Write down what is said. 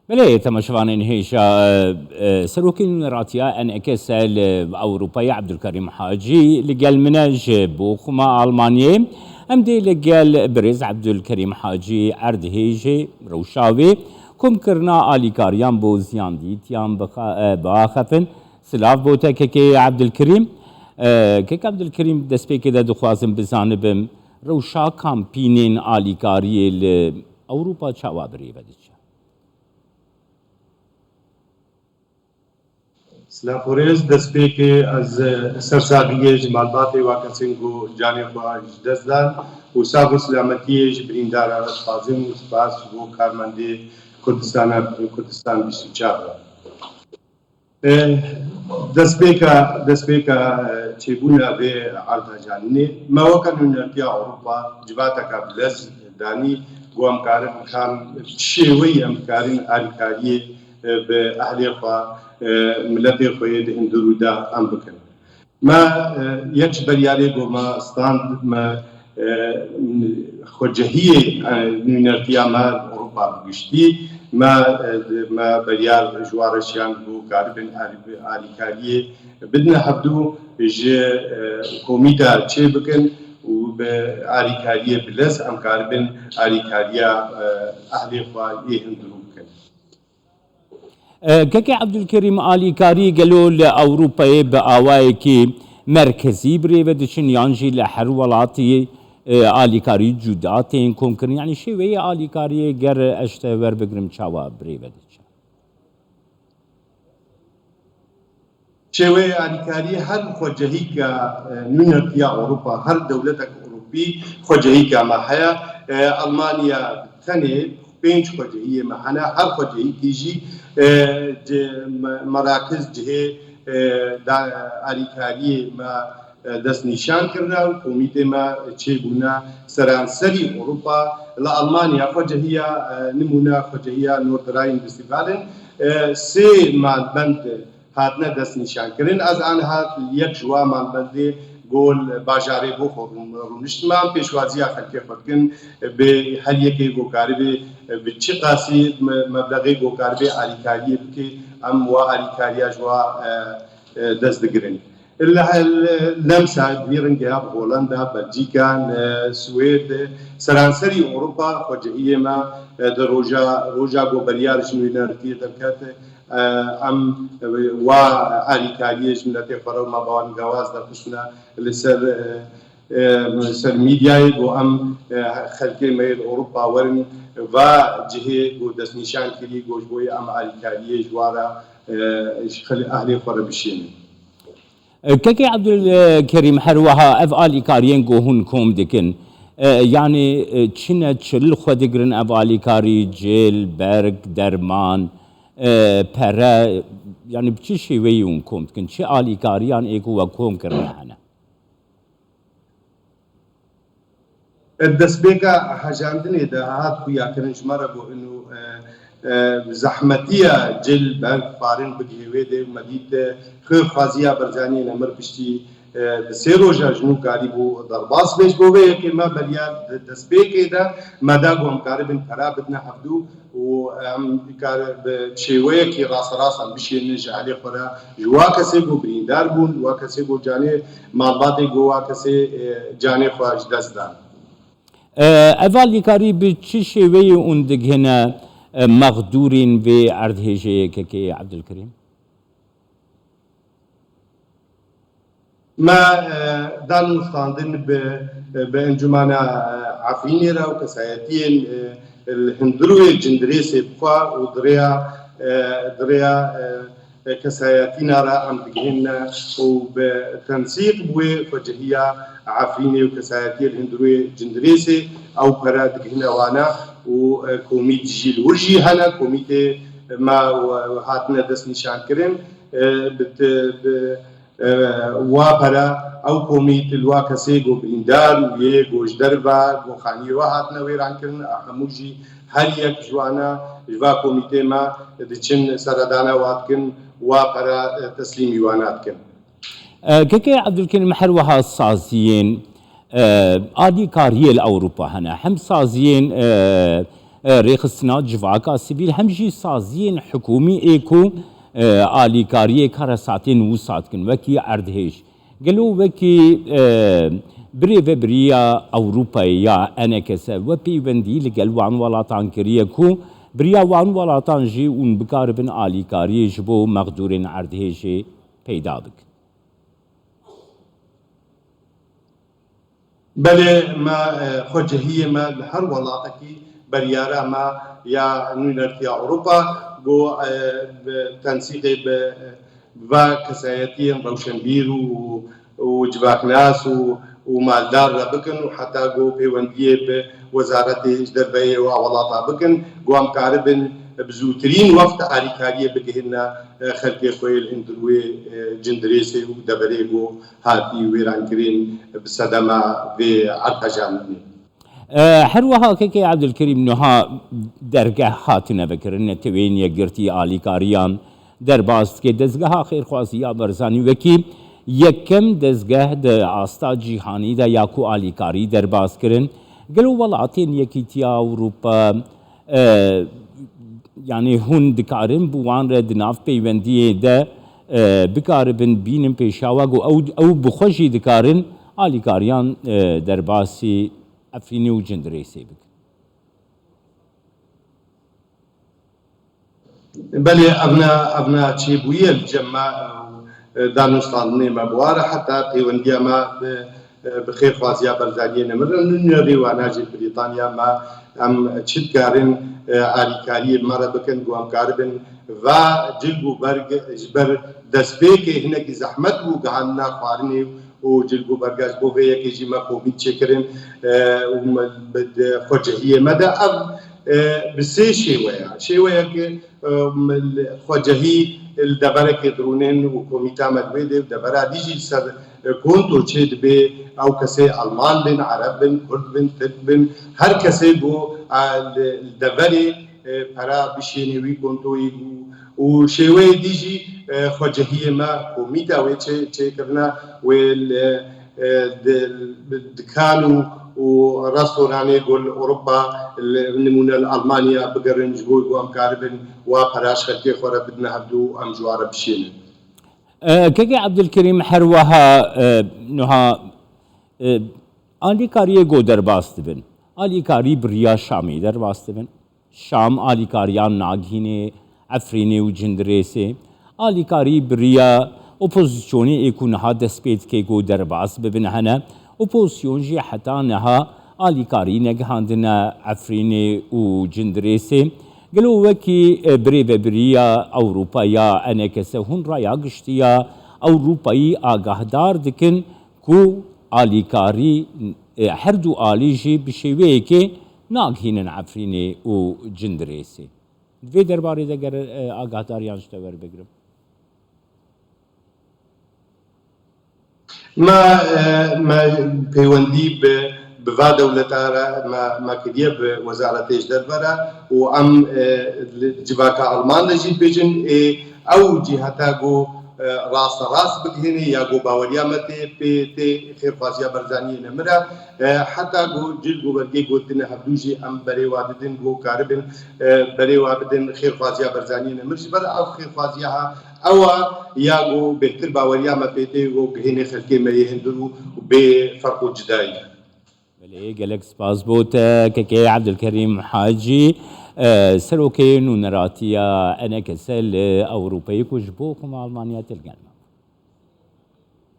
بله تماشاوان هیچ سروکین راتیا انعکاس اروپایی عبدالکریم حاجی لگل مناج بوخما آلمانیه ام دی لگل برز عبدالکریم حاجی ارد هیچ روشاوی کم کرنا آلیکاریان بوزیان دیتیان باخفن سلاف بوتا که عبدالکریم که عبدالکریم دست پیکه ده دخوازم بزانبم روشا کامپینین آلیکاری اروپا چاوا بری بدیچه سلافوريز دسبيك از سرساقية جمالبات واكسنگو جانب دزدان وسابو سلامتية جبرين دارا فازم وسباس و كارماندي كردستان بسوچار دسبيك چيبونا به عرض جانيني ما وكانون في اوروبا جباتك بلس داني قوام كارم كان شيوي امكارين آلكاريه بأهلي ملتي خويد هندرودا ام بكن ما يكش بريالي ما ستاند ما خوجهيه نيرتيا ما اوروبا بيشتي ما بريال جوارشيان بو غاربن اليكاريه بدنا حبدو ج كوميدا تشي بكن وباليكاريه بلس ام غاربن اليكاريا اهلي خويد هندرو که عبدالکریم آلیکاری گلو لأوروپای بآوائي کی مرکزی بری و دشن یانجی لحر ولاتی آلیکاری جداتین کم کرن یعنی شوی آلیکاری گر اشتور بگرم چاوا بری و دشن شوی آلیکاری هر خوجهی که نونر فيها أوروبا هر دولتك أوروبي خوجهی که محیا ألمانيا ثاني بينش خوجهی محنا هر خوجهی تيجي مراکز جه آلیکاری ما دست نشان کرده و کمیته ما چه بونا سرانسری اروپا لألمانیا خوجهیا نمونه خوجهیا نوردراین بسیبالن سه مالبند هاتنا دست نشان کردن از آن هات یک جوا مالبنده گول باجاره بو خورمشتمان پیشوازی خلقی خودکن به هر یکی گوکاری به چه قاسی مبلغی گوکاری آلیکاری بکی ام و آلیکاریا جوا دست دگرن لمسا بیرنگه هولندا بلژیکا سوئد سرانسری اروپا خوجهیه ما در روجا گوبریارش نوینارتی درکت ام و آلیکاریش ملت فرو ما باون گواز در خشنا لسر میدیای گو ام خلقی میل اروپا ورن و جهه گو دست نشان کری گوشبوی ام آلیکاریش وارا خلی اهلی فرو بشینه كي عبدالكريم حروها اف آلیکارین گوهن کوم دکن يعني چنه چل خودگرن اف آلیکاری جیل برگ درمان پره يعني بچه شوی اون کوم دکن چه آلیکاریان ایکو و کوم کرنه هنه الدسبيكا حاجاندني ده هات خويا كرنش مرة بو انه زحمتية جل برق فارن بگهوه ده مدید خير خازية برزاني نمر بشتي سيروجا جنو قاري بو درباس بيش بوه که ما بريا دسبيكي ده مدا قوم قاربن پرا بدنا حفدو و بشيوه كي راس عم بشي نج علي خورا جوا كسي بو بريندار بون جوا كسي بو جاني مالباتي جوا كسي جاني خواج دست دان آلیکاری به چه شیوهی اون دگهنه مقدورین و اردهجه که عبدالکریم؟ ما دان مستاندن بانجمان عفيني را وكسايتين الهندروي جندريس بقى ودريا كسايتين را ام دگهن وبتنسيق بو فجهية عفيني وكسايتين الهندروي جندريس او برا دگهن وانا وكوميت جيل ورجي هنا كوميت ما هاتنا دست نشان كرن وابرا او كوميت الواكسي جو بريندار ويه جوش دربا جو خاني وهاتنا ويران كرن احموجي هر يك جوانا جوا كوميتي ما دچن سردانا واتكن وابرا تسليم يوانات كن كي عبدالكريم حروها الصازيين آلیکاری الاوروبا هنا هم سازين ريخستنا جواكا سبيل همجي سازين حكومي ايكو آلي كاريه كارساتين وساتكن وكي عردهيش قالوا وكي بريفا بريا أوروبايا أنا كسا وبي بندي لقال وان ولاتان كريكو بريا وان ولاتان جي ون بكاربن آلي كاريه جبو مقدورين عردهيشي پیدا بك بله ما خجهية ما هر ولاقتي بريارة ما يا نونرتيا أوروبا جو تنسيق با كسايتين روشنبير وجباك ناس ومالدار بكن وحتى جو بيوندية بوزارة دربية وولاطة بكن جو هم كاربن بزوترين وقت آريكارية بكهنا خلقي خوي الهندروي جندريسي ودبريبو هاتي ويرانكرين بصدمة في عرقجان حروها كي عبد الكريم نها درجة خاتنا بكرنا توين يقرتي آلي كاريان درباست كي دزگاه خير خواسيا برزاني وكي يكم دزگاه دا آستا جيهاني دا ياكو آلي كاري درباست كرن قالوا ولاتين يكيتيا أوروبا يعني هون دكارن بوان رد ناف بيونديه دا بكاربن بينن بيشاواغو او بخوشي دكارن آلي كاريان درباسي افريني وجندريسي بك بله ابنا تشيبوية الجمع دانوستان مبوارة حتى بيونديه ما بخير خوازيا برزانية نمرن نوري واناجي بريطانيا ما ام تشدكارن آلیکاری مرا بکن گوام کاربن و جلبو برگ جبر دستبیک هنگی زحمت بو گهان نخوارنی و جلبو برگاش بو وی یکی جیما خوبی چکرن و بد خجهیه مده اب بسه شیوه که خجهی الدبره که درونن و کمیتا مدویده دبره دیجی سر كنتو تشيد بي او كسي المان بن عرب بن كرد بن ترك بن هر كسي بو الدبري برا بشيني وي كنتو يجو وشيوي ديجي خجهية ما كوميتا وي تشي كرنا وال دكانو ورستوراني يقول اوروبا نمونه المانيا بقرنج بو ام كاربن وقراش خلكي خورا بدنا هبدو ام جواره بشيني كيكي عبد الكريم حروها نها آلی کاری گو درباست بن آلی کاری بریا شامی درباست بن شام آلی کاریان ناگهینه افرینه و جندریسه آلی کاری بریا اپوزیسیونی ایکو نها دسپیت که گو درباست ببن هنه اپوزیسیون جی حتی نها آلی کاری نگهاندنا افرینه و جندریسه قالوا وكي بريبا بريا أوروبايا أنا كسهون رايا قشتيا أوروباي آقاهدار دكن كو آلي كاري حردو آليجي بشيويكي ناقهين عفريني و جندريسي في درباري دقر آقاهدار يانشتور بقرب ما بيوندي بفا دولتها ما كديه بوزارة دربرة وام جباكا ألمان نجيب بيجن او جهتا جو راس بكهني يا جو باوريا متي بي خير فازيا برزانية نمرة حتى جو جل جو برجي جو تنا حبدوجي ام بري وابدن جو كاربن بري وابدن خير فازيا برزانية نمرش بر او خير فازيا او يا جو بهتر باوريا ما بيتي جو كهني خلكي ما يهندرو بفرق جداي قالك سباس بوت كي عبد الكريم حاجي سروكين ونراتيا انا كسل اوروبي كوجبوكم المانيا تلقى